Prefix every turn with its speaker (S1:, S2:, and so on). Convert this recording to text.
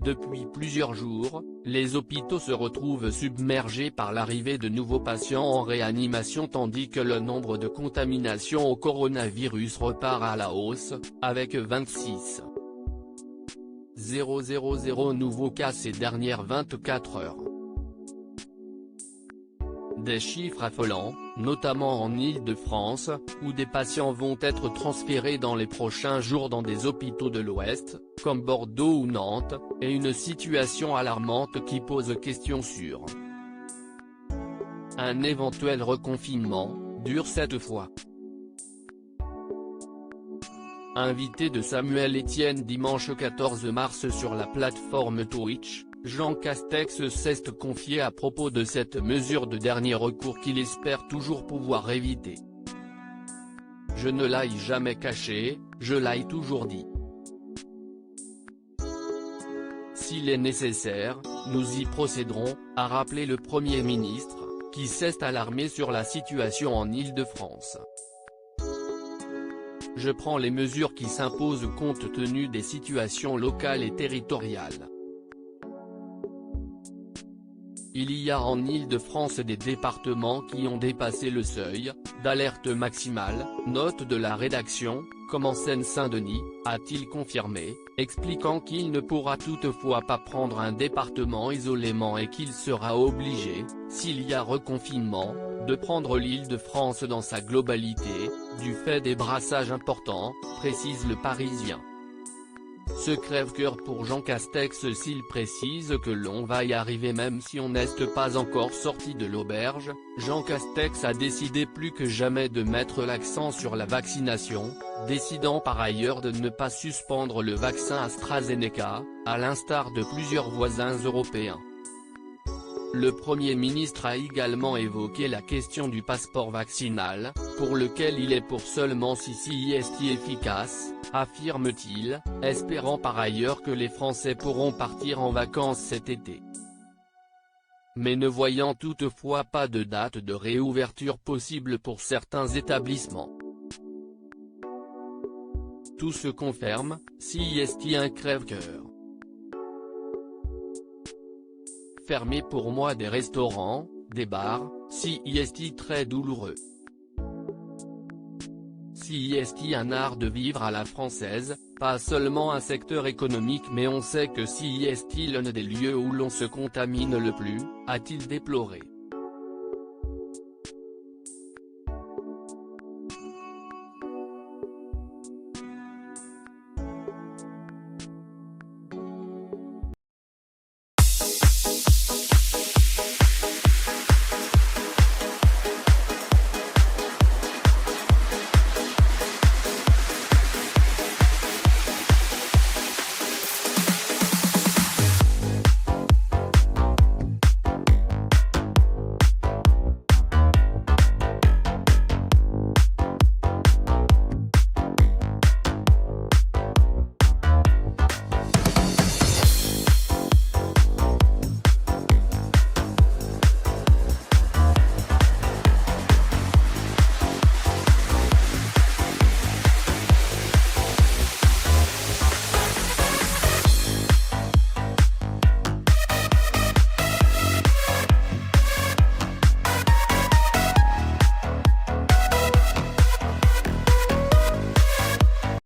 S1: Depuis plusieurs jours, les hôpitaux se retrouvent submergés par l'arrivée de nouveaux patients en réanimation tandis que le nombre de contaminations au coronavirus repart à la hausse, avec 26,000 nouveaux cas ces dernières 24 heures. Des chiffres affolants, notamment en Île-de-France, où des patients vont être transférés dans les prochains jours dans des hôpitaux de l'Ouest, comme Bordeaux ou Nantes, et une situation alarmante qui pose question sur un éventuel reconfinement, dur cette fois. Invité de Samuel Etienne dimanche 14 mars sur la plateforme Twitch, Jean Castex s'est confié à propos de cette mesure de dernier recours qu'il espère toujours pouvoir éviter. Je ne l'ai jamais caché, je l'ai toujours dit. S'il est nécessaire, nous y procéderons, a rappelé le Premier ministre, qui s'est alarmé sur la situation en Île-de-France. Je prends les mesures qui s'imposent compte tenu des situations locales et territoriales. Il y a en Île-de-France des départements qui ont dépassé le seuil d'alerte maximale, note de la rédaction, comme en Seine-Saint-Denis, a-t-il confirmé, expliquant qu'il ne pourra toutefois pas prendre un département isolément et qu'il sera obligé, s'il y a reconfinement, de prendre l'Île-de-France dans sa globalité, du fait des brassages importants, précise le Parisien. Ce crève-cœur pour Jean Castex s'il précise que l'on va y arriver même si on n'est pas encore sorti de l'auberge. Jean Castex a décidé plus que jamais de mettre l'accent sur la vaccination, décidant par ailleurs de ne pas suspendre le vaccin AstraZeneca, à l'instar de plusieurs voisins européens. Le Premier ministre a également évoqué la question du passeport vaccinal, pour lequel il est pour seulement 6 est efficace, affirme-t-il, espérant par ailleurs que les Français pourront partir en vacances cet été. Mais ne voyant toutefois pas de date de réouverture possible pour certains établissements. Tout se confirme, si est un crève-cœur. Fermé pour moi des restaurants, des bars, si est très douloureux. Si est un art de vivre à la française, pas seulement un secteur économique mais on sait que si est l'un des lieux où l'on se contamine le plus, a-t-il déploré.